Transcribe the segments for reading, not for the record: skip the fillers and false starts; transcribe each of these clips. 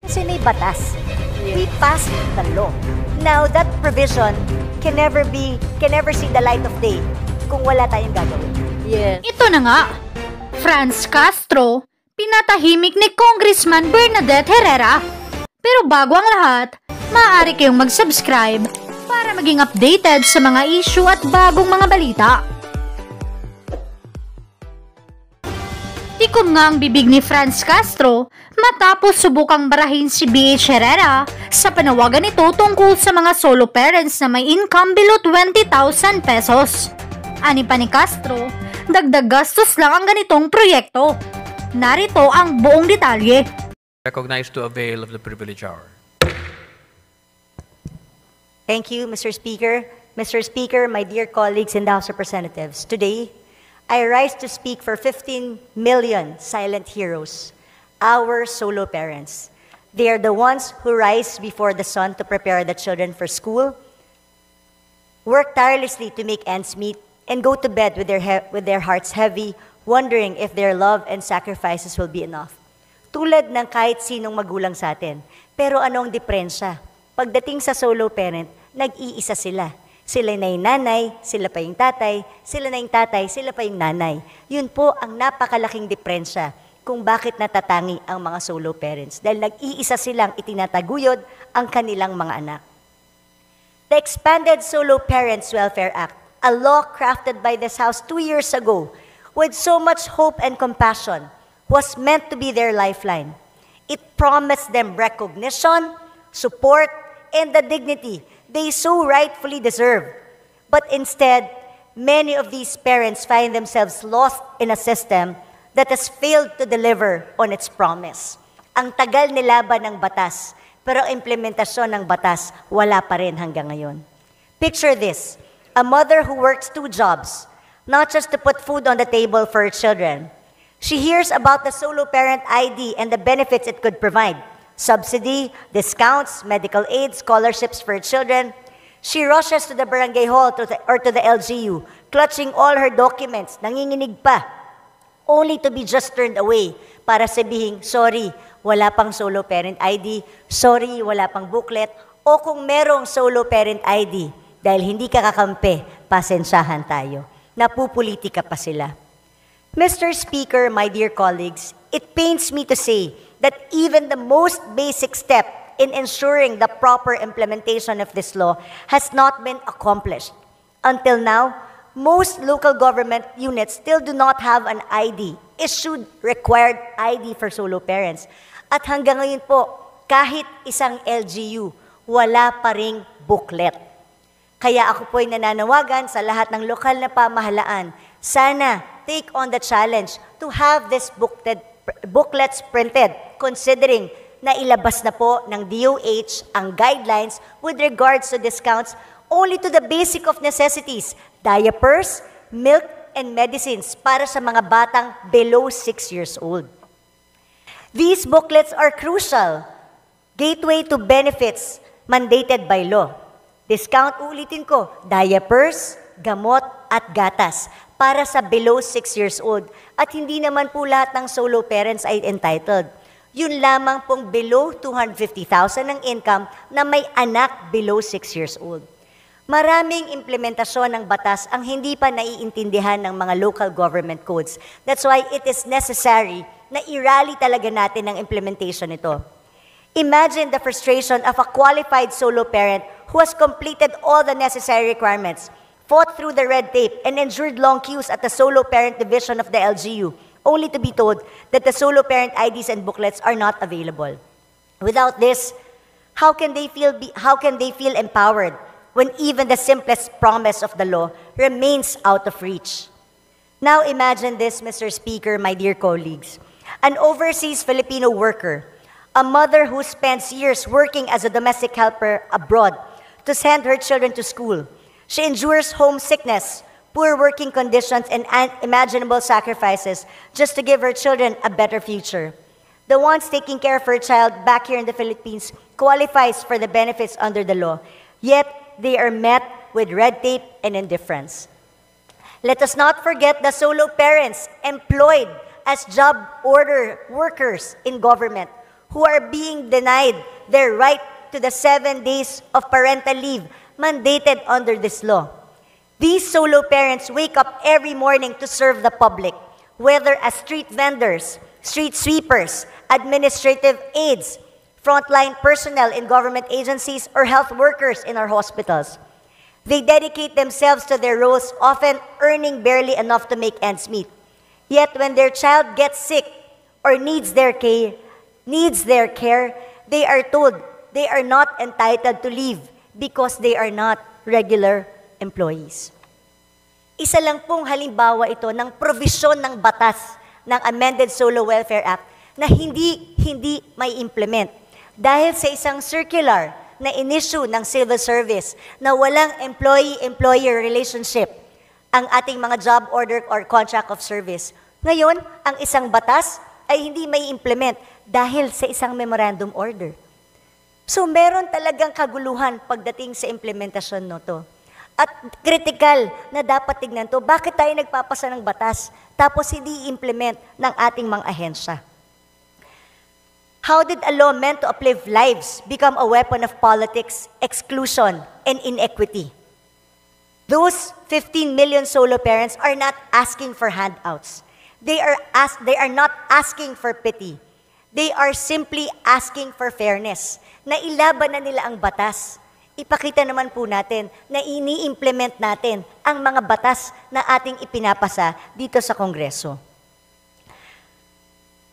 Kasi may batas. We passed the law. Now, that provision can never see the light of day kung wala tayong gagawin. Yes. Ito na nga, Franz Castro, pinatahimik ni Congressman Bernadette Herrera. Pero bago ang lahat, maaari kayong mag-subscribe para maging updated sa mga issue at bagong mga balita. Tikom nga ang bibig ni Franz Castro matapos subukang barahin si B.H. Herrera sa panawagan nito tungkol sa mga solo parents na may income below 20,000 pesos. Ani pa ni Castro, dagdag gastos lang ang ganitong proyekto. Narito ang buong detalye. Recognized to avail of the privilege hour. Thank you, Mr. Speaker. Mr. Speaker, my dear colleagues in the House of Representatives, today, I rise to speak for 15 million silent heroes, our solo parents. They are the ones who rise before the sun to prepare the children for school, work tirelessly to make ends meet, and go to bed with their hearts heavy, wondering if their love and sacrifices will be enough. Tulad ng kahit sinong magulang sa atin. Pero anong diferensya? Pagdating sa solo parent, nag-iisa sila. Sila na yung nanay, sila pa yung tatay, sila na yung tatay, sila pa yung nanay. Yun po ang napakalaking diferensya kung bakit natatangi ang mga solo parents. Dahil nag-iisa silang itinataguyod ang kanilang mga anak. The Expanded Solo Parents Welfare Act, a law crafted by this House 2 years ago with so much hope and compassion, was meant to be their lifeline. It promised them recognition, support, and the dignity they so rightfully deserve. But instead, many of these parents find themselves lost in a system that has failed to deliver on its promise. Ang tagal nilaban ng batas, pero implementasyon ng batas wala pa rin hanggang ngayon. Picture this, a mother who works 2 jobs, not just to put food on the table for her children. She hears about the solo parent ID and the benefits it could provide. Subsidy, discounts, medical aid, scholarships for children. She rushes to the barangay hall or to the LGU, clutching all her documents, nanginginig pa, only to be just turned away para sabihin, sorry, wala pang solo parent ID, sorry, wala pang booklet, o kung merong solo parent ID, dahil hindi ka kakampi, pasensyahan tayo. Napupolitika pa sila. Mr. Speaker, my dear colleagues, it pains me to say that even the most basic step in ensuring the proper implementation of this law has not been accomplished. Until now, most local government units still do not have an ID, issued required ID for solo parents. At hanggang ngayon po, kahit isang LGU, wala pa ring booklet. Kaya ako po'y nananawagan sa lahat ng lokal na pamahalaan, sana take on the challenge to have this booklets printed, considering na ilabas na po ng DOH ang guidelines with regards to discounts only to the basic of necessities, diapers, milk, and medicines para sa mga batang below 6 years old. These booklets are crucial, gateway to benefits mandated by law. Discount, ulitin ko, diapers, gamot, at gatas para sa below 6 years old. At hindi naman po lahat ng solo parents ay entitled. Yun lamang pong below 250,000 ng income na may anak below 6 years old. Maraming implementasyon ng batas ang hindi pa naiintindihan ng mga local government codes. That's why it is necessary na i-rally talaga natin ang implementation nito. Imagine the frustration of a qualified solo parent who has completed all the necessary requirements, fought through the red tape, and endured long queues at the solo parent division of the LGU, only to be told that the solo parent IDs and booklets are not available. Without this, how can they feel empowered when even the simplest promise of the law remains out of reach? Now imagine this, Mr. Speaker, my dear colleagues. An overseas Filipino worker, a mother who spends years working as a domestic helper abroad to send her children to school. She endures homesickness, poor working conditions, and unimaginable sacrifices just to give her children a better future. The ones taking care of her child back here in the Philippines qualifies for the benefits under the law, yet they are met with red tape and indifference. Let us not forget the solo parents employed as job order workers in government who are being denied their right to the 7 days of parental leave mandated under this law. These solo parents wake up every morning to serve the public, whether as street vendors, street sweepers, administrative aides, frontline personnel in government agencies, or health workers in our hospitals. They dedicate themselves to their roles, often earning barely enough to make ends meet. Yet when their child gets sick or needs their care, they are told they are not entitled to leave because they are not regular employees. Isa lang pong halimbawa ito ng probisyon ng batas ng Amended Solo Welfare Act na hindi may implement dahil sa isang circular na inisyu ng civil service na walang employee-employer relationship ang ating mga job order or contract of service. Ngayon, ang isang batas ay hindi may implement dahil sa isang memorandum order. So meron talagang kaguluhan pagdating sa implementasyon nito. At critical na dapat tignan to, bakit tayo nagpapasa ng batas tapos hindi implement ng ating mga ahensya? How did a law meant to uplift lives become a weapon of politics, exclusion, and inequity? Those 15 million solo parents are not asking for handouts. They are not asking for pity. They are simply asking for fairness, na ilaban na nila ang batas. Ipakita naman po natin na ini-implement natin ang mga batas na ating ipinapasa dito sa Kongreso.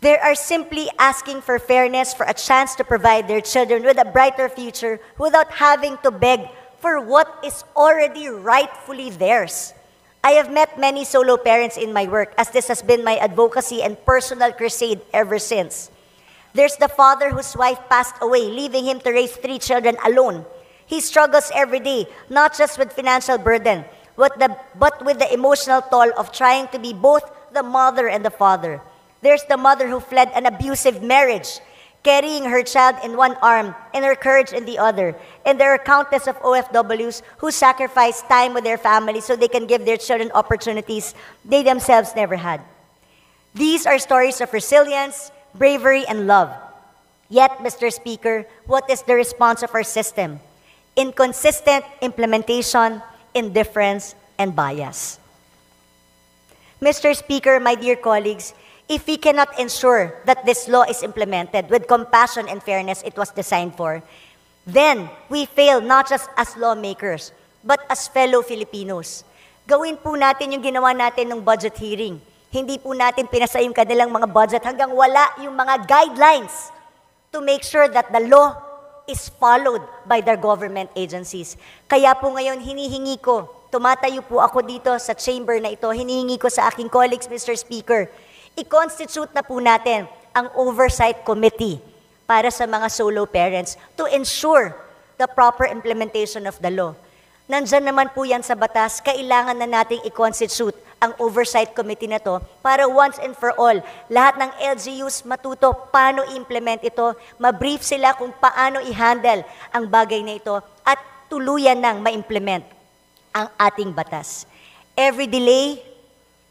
They are simply asking for fairness, for a chance to provide their children with a brighter future without having to beg for what is already rightfully theirs. I have met many solo parents in my work, as this has been my advocacy and personal crusade ever since. There's the father whose wife passed away, leaving him to raise 3 children alone. He struggles every day, not just with financial burden, but with the emotional toll of trying to be both the mother and the father. There's the mother who fled an abusive marriage, carrying her child in one arm and her courage in the other. And there are countless of OFWs who sacrifice time with their family so they can give their children opportunities they themselves never had. These are stories of resilience, bravery, and love. Yet, Mr. Speaker, what is the response of our system? Inconsistent implementation, indifference, and bias. Mr. Speaker, my dear colleagues, if we cannot ensure that this law is implemented with compassion and fairness it was designed for, then we fail not just as lawmakers, but as fellow Filipinos. Gawin po natin yung ginawa natin ng budget hearing. Hindi po natin pinasa yung kanilang mga budget hanggang wala yung mga guidelines to make sure that the law is followed by their government agencies. Kaya po ngayon, hinihingi ko, tumatayo po ako dito sa chamber na ito, hinihingi ko sa aking colleagues, Mr. Speaker, i-constitute na po natin ang Oversight Committee para sa mga solo parents to ensure the proper implementation of the law. Nandyan naman po yan sa batas, kailangan na nating i-constitute ang Oversight Committee na to para once and for all, lahat ng LGUs matuto paano i-implement ito, mabrief sila kung paano i-handle ang bagay na ito at tuluyan nang ma-implement ang ating batas. Every delay,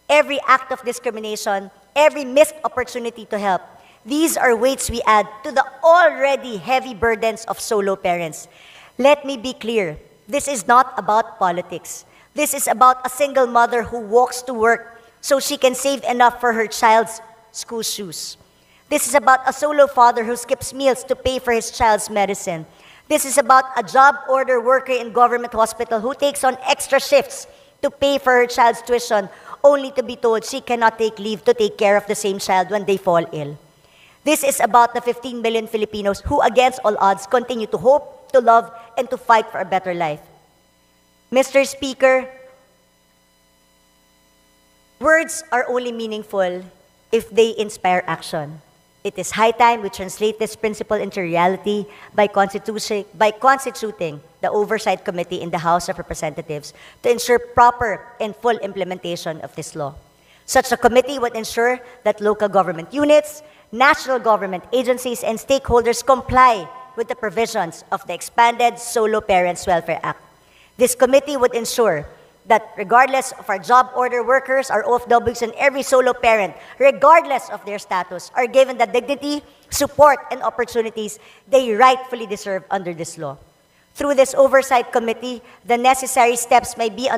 every act of discrimination, every missed opportunity to help, these are weights we add to the already heavy burdens of solo parents. Let me be clear, this is not about politics. This is about a single mother who walks to work so she can save enough for her child's school shoes. This is about a solo father who skips meals to pay for his child's medicine. This is about a job order worker in government hospital who takes on extra shifts to pay for her child's tuition, only to be told she cannot take leave to take care of the same child when they fall ill. This is about the 15 million Filipinos who, against all odds, continue to hope, to love, and to fight for a better life. Mr. Speaker, words are only meaningful if they inspire action. It is high time we translate this principle into reality by constituting the Oversight Committee in the House of Representatives to ensure proper and full implementation of this law. Such a committee would ensure that local government units, national government agencies, and stakeholders comply with the provisions of the expanded Solo Parents Welfare Act. This committee would ensure that regardless of our job order workers, our OFWs, and every solo parent, regardless of their status, are given the dignity, support, and opportunities they rightfully deserve under this law. Through this oversight committee, the necessary steps may be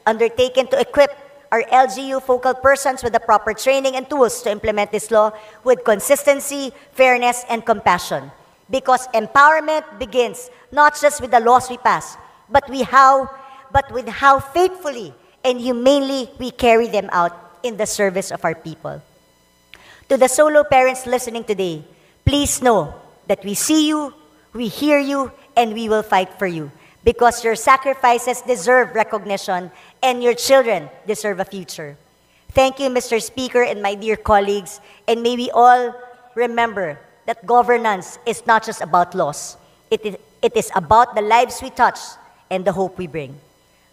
undertaken to equip our LGU focal persons with the proper training and tools to implement this law with consistency, fairness, and compassion. Because empowerment begins not just with the laws we pass, but with how faithfully and humanely we carry them out in the service of our people. To the solo parents listening today, please know that we see you, we hear you, and we will fight for you, because your sacrifices deserve recognition and your children deserve a future. Thank you, Mr. Speaker, and my dear colleagues, and may we all remember that governance is not just about laws. It is about the lives we touch and the hope we bring.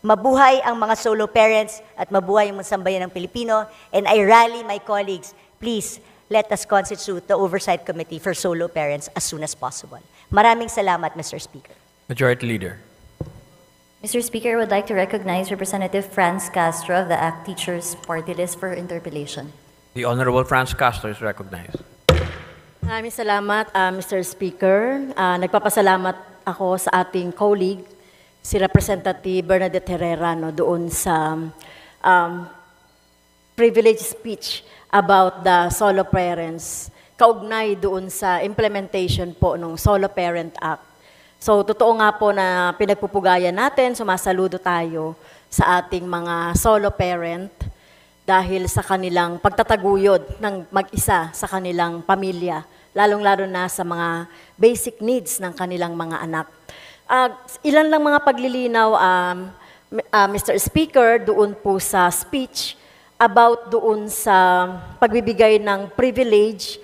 Mabuhay ang mga solo parents at mabuhay ang sambayan ng Pilipino, and I rally my colleagues, please let us constitute the Oversight Committee for Solo Parents as soon as possible. Maraming salamat, Mr. Speaker. Majority Leader. Mr. Speaker, I would like to recognize Representative Franz Castro of the ACT Teachers Party List for interpellation. The Honorable Franz Castro is recognized. Maraming salamat, Mr. Speaker. Nagpapasalamat ako sa ating colleague, si Representative Bernadette Herrera, doon sa privilege speech about the solo parents, kaugnay doon sa implementation po ng Solo Parent Act. So, totoo nga po na pinagpupugayan natin, sumasaludo tayo sa ating mga solo parent dahil sa kanilang pagtataguyod ng mag-isa sa kanilang pamilya, lalong-lalo na sa mga basic needs ng kanilang mga anak. Ilan lang mga paglilinaw, Mr. Speaker, doon po sa speech about doon sa pagbibigay ng privilege.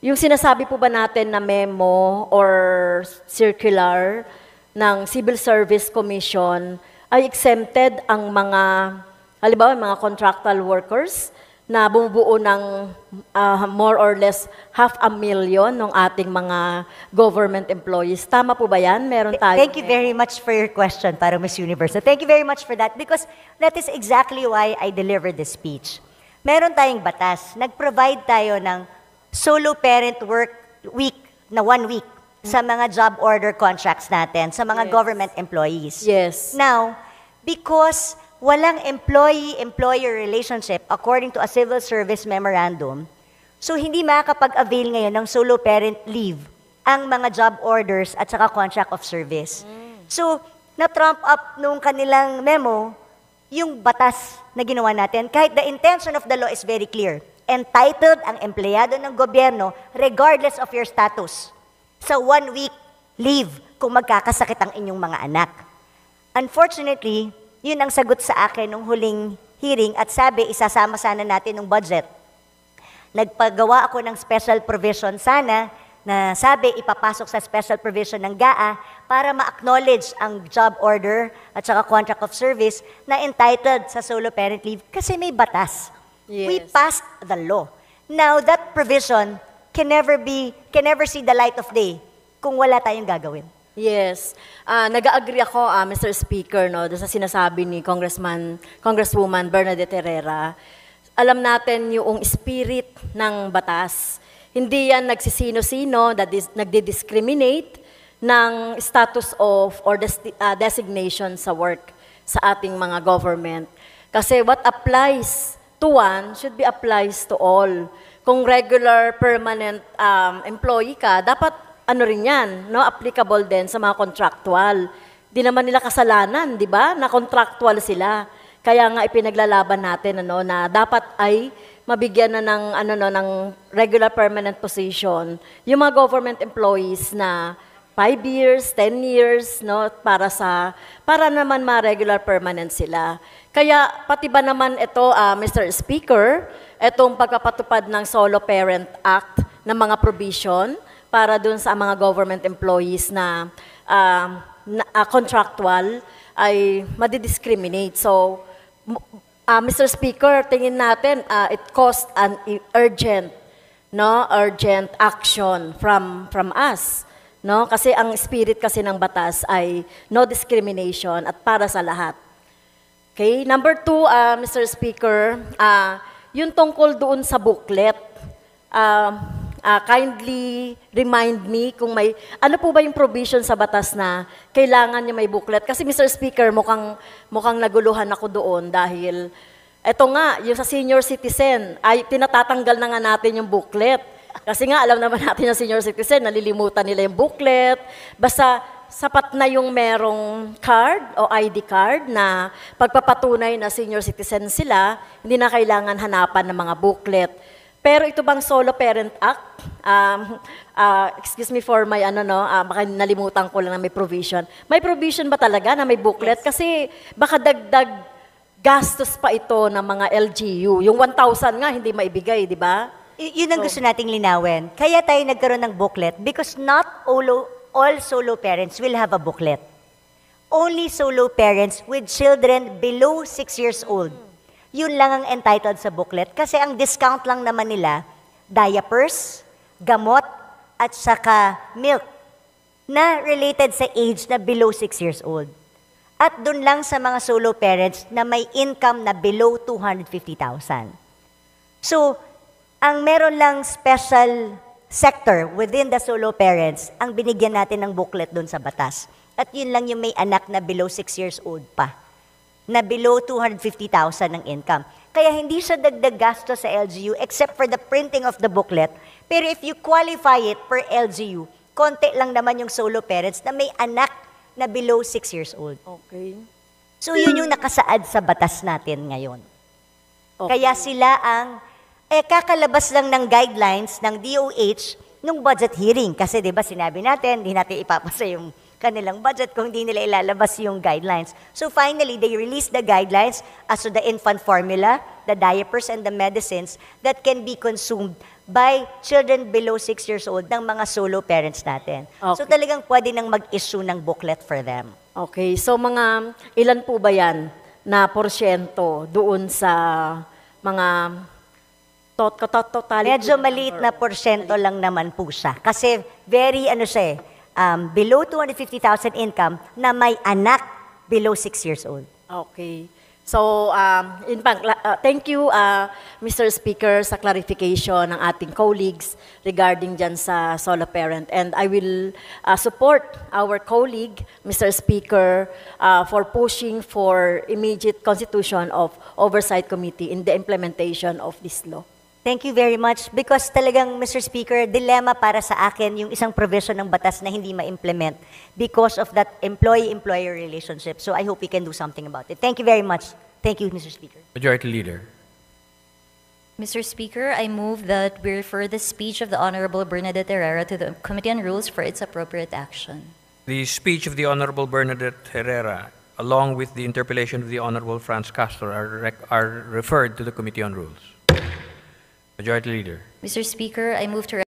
Yung sinasabi po ba natin na memo or circular ng Civil Service Commission ay exempted ang mga, halimbawa, mga contractual workers na bumubuo ng more or less 500,000 ng ating mga government employees. Tama po ba yan? Meron tayo. Thank you very much for your question, para Miss Universe. Thank you very much for that, because that is exactly why I delivered this speech. Meron tayong batas. Nag-provide tayo ng solo parent work week na 1 week sa mga job order contracts natin, sa mga government employees. Yes. Now, because walang employee-employer relationship according to a civil service memorandum, so hindi makakapag-avail ngayon ng solo parent leave ang mga job orders at saka contract of service. So, na-trump up nung kanilang memo yung batas na ginawa natin, kahit the intention of the law is very clear. Entitled ang empleyado ng gobyerno regardless of your status sa 1 week leave kung magkakasakit ang inyong mga anak. Unfortunately, yun ang sagot sa akin nung huling hearing at sabi, isasama sana natin ng budget. Nagpagawa ako ng special provision sana na sabi, ipapasok sa special provision ng GAA para ma-acknowledge ang job order at saka contract of service na entitled sa solo parent leave kasi may batas. Yes. We passed the law. Now, that provision can never see the light of day kung wala tayong gagawin. Yes. Nag-agree ako, Mr. Speaker, no, sa sinasabi ni Congresswoman Bernadette Herrera. Alam natin yung spirit ng batas. Hindi yan nagsisino-sino, nagdi-discriminate ng status of or designation sa work sa ating mga government. Kasi what applies to one should be applies to all. Kung regular, permanent employee ka, dapat ano rin yan, no? Applicable din sa mga contractual. Di naman nila kasalanan, di ba? Na contractual sila. Kaya nga ipinaglalaban natin na dapat ay mabigyan na ng regular permanent position yung mga government employees na 5 years, 10 years, no, para naman ma-regular permanent sila. Kaya pati ba naman ito, Mr. Speaker, itong pagpapatupad ng Solo Parent Act ng mga provision para dun sa mga government employees na contractual ay madidiscriminate. So, Mr. Speaker, tingin natin it caused an urgent action from us. No? Kasi ang spirit kasi ng batas ay no discrimination at para sa lahat. Okay, number 2, Mr. Speaker, yung tungkol doon sa booklet, kindly remind me kung may, ano po ba yung provision sa batas na kailangan niya may booklet? Kasi Mr. Speaker, mukhang naguluhan ako doon dahil eto nga, yung sa senior citizen, ay pinatatanggal na nga natin yung booklet. Kasi nga, alam naman natin yung senior citizen, nalilimutan nila yung booklet. Basta sapat na yung merong card o ID card na pagpapatunay na senior citizen sila, hindi na kailangan hanapan ng mga booklet. Pero ito bang Solo Parent Act, excuse me for my baka nalimutan ko lang na may provision. May provision ba talaga na may booklet? Kasi baka dagdag gastos pa ito ng mga LGU. Yung 1,000 nga hindi maibigay, di ba? Yun ang gusto nating linawin. Kaya tayo nagkaroon ng booklet because not all solo parents will have a booklet. Only solo parents with children below 6 years old. Yun lang ang entitled sa booklet kasi ang discount lang naman nila, diapers, gamot, at saka milk na related sa age na below 6 years old. At dun lang sa mga solo parents na may income na below 250,000. So, ang meron lang special sector within the solo parents, ang binigyan natin ng booklet doon sa batas. At yun lang yung may anak na below 6 years old pa, na below 250,000 ng income. Kaya hindi siya dagdag gasto sa LGU except for the printing of the booklet. Pero if you qualify it per LGU, konti lang naman yung solo parents na may anak na below 6 years old. Okay. So yun yung nakasaad sa batas natin ngayon. Okay. Kaya sila ang kakalabas lang ng guidelines ng DOH nung budget hearing. Kasi di ba sinabi natin, hindi natin ipapasa yung kanilang budget kung hindi nila ilalabas yung guidelines. So finally, they released the guidelines as to the infant formula, the diapers, and the medicines that can be consumed by children below 6 years old ng mga solo parents natin. Okay. So talagang pwede nang mag-issue ng booklet for them. Okay, so mga ilan po ba yan na porsyento doon sa mga totality? Medyo maliit na porsyento lang naman po siya. Kasi very, below 250,000 income na may anak below 6 years old. Okay. So, in fact, thank you, Mr. Speaker, sa clarification ng ating colleagues regarding dyan sa solo parent. And I will support our colleague, Mr. Speaker, for pushing for immediate constitution of Oversight Committee in the implementation of this law. Thank you very much because talagang, Mr. Speaker, dilemma para sa akin yung isang provision ng batas na hindi ma-implement because of that employee-employer relationship. So I hope we can do something about it. Thank you very much. Thank you, Mr. Speaker. Majority Leader. Mr. Speaker, I move that we refer the speech of the Honorable Bernadette Herrera to the Committee on Rules for its appropriate action. The speech of the Honorable Bernadette Herrera, along with the interpellation of the Honorable Franz Castro, are referred to the Committee on Rules. Majority Leader. Mr. Speaker, I move to